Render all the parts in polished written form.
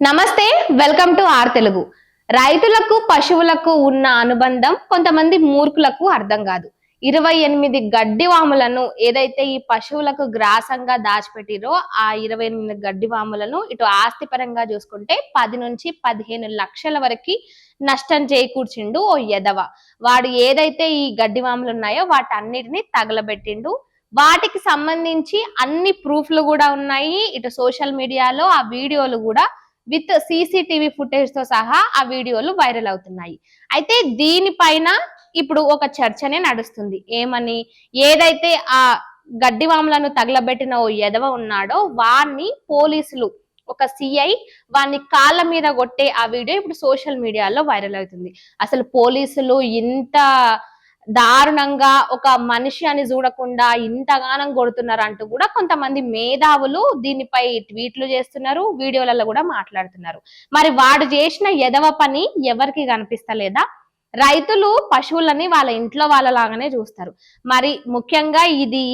నమస్తే, welcome to are Telugu. రైతులకు పశువులకు ఉన్న అనుబంధం కొంతమంది మూర్ఖులకు అర్థం కాదు. 28 గడ్డివాములను ఏదైతే ఈ పశువులకు గ్రాసంగా దాచిపెట్టిరో ఆ 28 గడ్డివాములను ఇటు ఆస్తిపరంగా చూసుకుంటే 10 నుంచి 15 లక్షల వరకు నష్టం చేకూర్చిండు ఓ ఎదవ. వాడు ఏదైతే ఈ గడ్డివాములు ఉన్నాయో వాటన్నిటిని తగలబెట్టిండు. వాటికి సంబంధించి అన్ని ప్రూఫ్లు కూడా ఉన్నాయి. ఇటు సోషల్ మీడియాలో ఆ వీడియోలు కూడా విత్ సీసీటీవీ ఫుటేజ్ తో సహా ఆ వీడియోలు వైరల్ అవుతున్నాయి. అయితే దీనిపైన ఇప్పుడు ఒక చర్చనే నడుస్తుంది. ఏమని, ఏదైతే ఆ గడ్డివాములను తగలబెట్టిన ఓ ఎదవ ఉన్నాడో వాన్ని పోలీసులు ఒక సిఐ వాన్ని కాళ్ళ మీద కొట్టే ఆ వీడియో ఇప్పుడు సోషల్ మీడియాలో వైరల్ అవుతుంది. అసలు పోలీసులు ఇంత దారుణంగా ఒక మనిషి అని చూడకుండా ఇంతగానం కొడుతున్నారు అంటూ కూడా కొంతమంది మేధావులు దీనిపై ట్వీట్లు చేస్తున్నారు, వీడియోలలో కూడా మాట్లాడుతున్నారు. మరి వాడు చేసిన ఎదవ పని ఎవరికి కనిపిస్తలేదా? రైతులు పశువులని వాళ్ళ ఇంట్లో వాళ్ళలాగానే చూస్తారు. మరి ముఖ్యంగా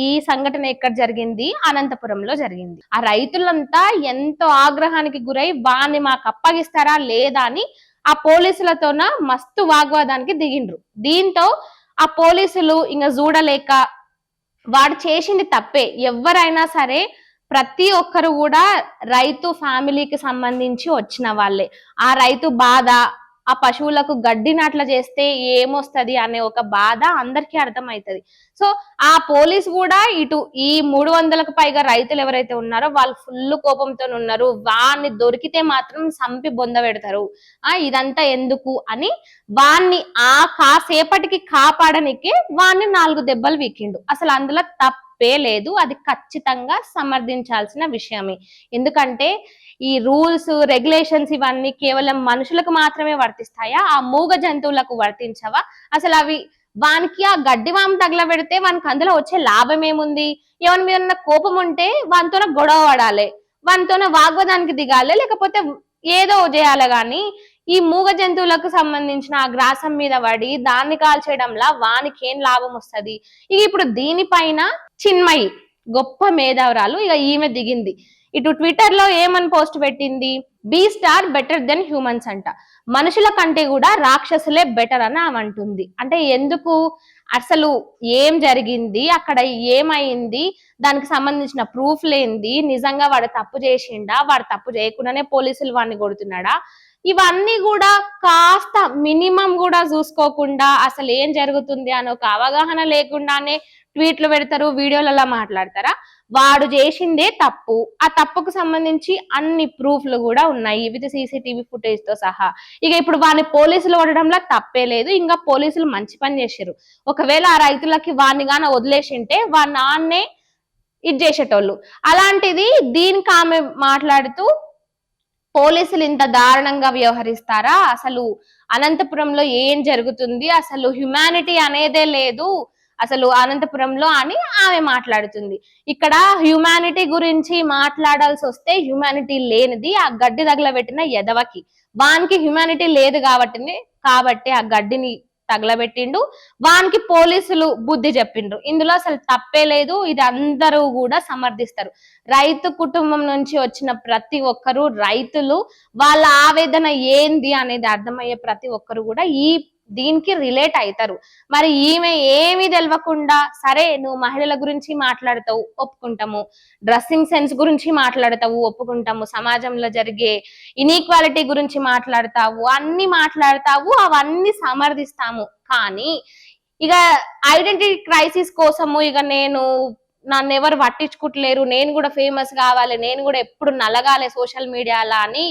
ఈ సంఘటన ఎక్కడ జరిగింది? అనంతపురంలో జరిగింది. ఆ రైతులంతా ఎంతో ఆగ్రహానికి గురై వాన్ని మాకు అప్పగిస్తారా లేదా అని ఆ పోలీసులతోన మస్తు వాగ్వాదానికి దిగిండ్రు. దీంతో ఆ పోలీసులు ఇంకా చూడలేక వాడు చేసింది తప్పే, ఎవరైనా సరే ప్రతి ఒక్కరు కూడా రైతు ఫ్యామిలీకి సంబంధించి వచ్చిన వాళ్ళే. ఆ రైతు బాధ, ఆ పశువులకు గడ్డి నాట్ల చేస్తే ఏమొస్తది అనే ఒక బాధ అందరికీ అర్థమవుతుంది. సో ఆ పోలీసు కూడా ఇటు ఈ 300కు పైగా రైతులు ఎవరైతే ఉన్నారో వాళ్ళు ఫుల్ కోపంతో ఉన్నారు. వాన్ని దొరికితే మాత్రం సంపి బొంద పెడతారు, ఇదంతా ఎందుకు అని వాన్ని ఆ కాసేపటికి కాపాడనికే వాన్ని 4 దెబ్బలు వీకిండు. అసలు అందులో తప్పే లేదు, అది ఖచ్చితంగా సమర్థించాల్సిన విషయమే. ఎందుకంటే ఈ రూల్స్ రెగ్యులేషన్స్ ఇవన్నీ కేవలం మనుషులకు మాత్రమే వర్తిస్తాయా? ఆ మూగ జంతువులకు వర్తించవా? అసలు అవి వానికి ఆ గడ్డివాము తగలబెడితే వానికి అందులో వచ్చే లాభం ఏముంది? ఎవరి మీద కోపం ఉంటే వానితోనే గొడవ పడాలి, వానితోనే వాగ్వాదానికి దిగాలి, లేకపోతే ఏదో చేయాలి. గాని ఈ మూగ జంతువులకు సంబంధించిన ఆ గ్రాసం మీద పడి దాన్ని కాల్చేయడంలా వానికి ఏం లాభం వస్తుంది? ఇప్పుడు దీనిపైన చిన్మయి గొప్ప మేధావురాలు ఈమె దిగింది. ఇటు ట్విట్టర్ లో ఏమని పోస్ట్ పెట్టింది? Be star better than humans అంట. మనుషుల కంటే కూడా రాక్షసులే బెటర్ అని ఆమె అంటుంది. అంటే ఎందుకు? అసలు ఏం జరిగింది అక్కడ, ఏమైంది, దానికి సంబంధించిన ప్రూఫ్ లేనిది, నిజంగా వాడు తప్పు చేసిండా, వాడు తప్పు చేయకుండానే పోలీసులు వాడిని కొడుతున్నాడా, ఇవన్నీ కూడా కాస్త మినిమం కూడా చూసుకోకుండా అసలు ఏం జరుగుతుంది అని ఒక అవగాహన లేకుండానే ట్వీట్లు పెడతారు, వీడియోలలో మాట్లాడతారా? వాడు చేసిందే తప్పు, ఆ తప్పుకు సంబంధించి అన్ని ప్రూఫ్లు కూడా ఉన్నాయి విత్ సీసీటీవీ ఫుటేజ్ తో సహా. ఇప్పుడు వాడిని పోలీసులు కొట్టడంలో తప్పే లేదు, ఇంకా పోలీసులు మంచి పని చేశారు. ఒకవేళ ఆ రైతులకి వాడిని గాన వదిలేసింటే వాడిని నాన్నే ఇది చేసేటోళ్ళు. అలాంటిది దీనికి ఆమె మాట్లాడుతూ పోలీసులు ఇంత దారుణంగా వ్యవహరిస్తారా, అసలు అనంతపురంలో ఏం జరుగుతుంది, అసలు హ్యుమానిటీ అనేదే లేదు అసలు అనంతపురంలో అని ఆమె మాట్లాడుతుంది. ఇక్కడ హ్యుమానిటీ గురించి మాట్లాడాల్సి వస్తే హ్యుమానిటీ లేనిది ఆ గడ్డి తగలబెట్టిన ఎదవకి. వానికి హ్యుమానిటీ లేదు కాబట్టి ఆ గడ్డిని తగలబెట్టిండు, వానికి పోలీసులు బుద్ధి చెప్పిండ్రు. ఇందులో అసలు తప్పే లేదు, ఇది అందరూ కూడా సమర్థిస్తారు. రైతు కుటుంబం నుంచి వచ్చిన ప్రతి ఒక్కరు రైతులు, వాళ్ళ ఆవేదన ఏంది అనేది అర్థమయ్యే ప్రతి ఒక్కరు కూడా దీనికి రిలేట్ అవుతారు. మరి ఈమె ఏమీ తెలియకుండా, సరే నువ్వు మహిళల గురించి మాట్లాడతావు ఒప్పుకుంటాము, డ్రెస్సింగ్ సెన్స్ గురించి మాట్లాడతావు ఒప్పుకుంటాము, సమాజంలో జరిగే ఇన్ఈక్వాలిటీ గురించి మాట్లాడతావు, అన్ని మాట్లాడతావు, అవన్నీ సమర్థిస్తాము. కానీ ఐడెంటిటీ క్రైసిస్ కోసము నన్ను ఎవరు పట్టించుకుంటలేరు, నేను కూడా ఫేమస్ కావాలి, నేను కూడా ఎప్పుడు నలగాలి సోషల్ మీడియాలో అని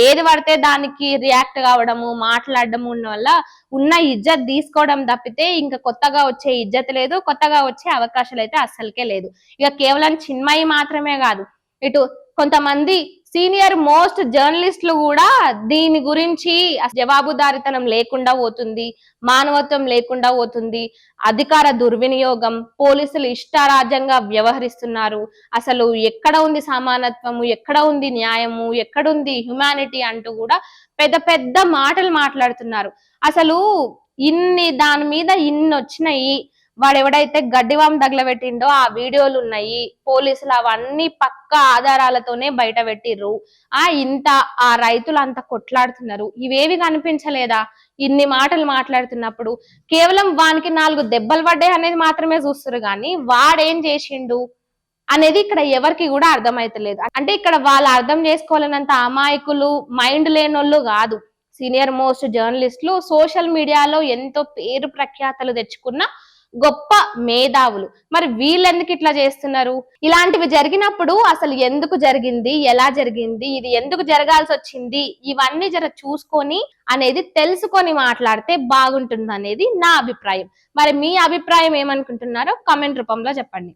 ఏది పడితే దానికి రియాక్ట్ కావడము, మాట్లాడడం వల్ల ఉన్న ఇజ్జత్ తీసుకోవడం తప్పితే ఇంకా కొత్తగా వచ్చే ఇజ్జత్ లేదు, కొత్తగా వచ్చే అవకాశాలు అయితే అస్సలకే లేదు. కేవలం చిన్మయి మాత్రమే కాదు, ఇటు కొంతమంది సీనియర్ మోస్ట్ జర్నలిస్టులు కూడా దీని గురించి జవాబుదారితనం లేకుండా పోతుంది, మానవత్వం లేకుండా పోతుంది, అధికార దుర్వినియోగం, పోలీసులు ఇష్టారాజ్యంగా వ్యవహరిస్తున్నారు, అసలు ఎక్కడ ఉంది సమానత్వము, ఎక్కడ ఉంది న్యాయము, ఎక్కడుంది హ్యుమానిటీ అంటూ కూడా పెద్ద పెద్ద మాటలు మాట్లాడుతున్నారు. అసలు దాని మీద ఇన్ని వచ్చినాయి, వాడెవడైతే గడ్డివాం తగలబెట్టిండో ఆ వీడియోలు ఉన్నాయి, పోలీసులు అవన్నీ పక్కా ఆధారాలతోనే బయట పెట్టిర్రు. ఇంత ఆ రైతులు అంత కొట్లాడుతున్నారు, ఇవేవి కనిపించలేదా ఇన్ని మాటలు మాట్లాడుతున్నప్పుడు? కేవలం వానికి 4 దెబ్బలు పడ్డాయి అనేది మాత్రమే చూస్తారు కానీ వాడేం చేసిండు అనేది ఇక్కడ ఎవరికి కూడా అర్థమైతలేదు. అంటే ఇక్కడ వాళ్ళు అర్థం చేసుకోవాలన్నంత అమాయకులు, మైండ్ లేనోళ్ళు కాదు. సీనియర్ మోస్ట్ జర్నలిస్టులు, సోషల్ మీడియాలో ఎంతో పేరు ప్రఖ్యాతలు తెచ్చుకున్న గొప్ప మేధావులు. మరి వీళ్ళెందుకు ఇట్లా చేస్తున్నారు? ఇలాంటివి జరిగినప్పుడు అసలు ఎందుకు జరిగింది, ఎలా జరిగింది, ఇది ఎందుకు జరగాల్సి వచ్చింది, ఇవన్నీ జర చూసుకొని అనేది తెలుసుకొని మాట్లాడితే బాగుంటుంది అనేది నా అభిప్రాయం. మరి మీ అభిప్రాయం ఏమనుకుంటున్నారో కామెంట్ రూపంలో చెప్పండి.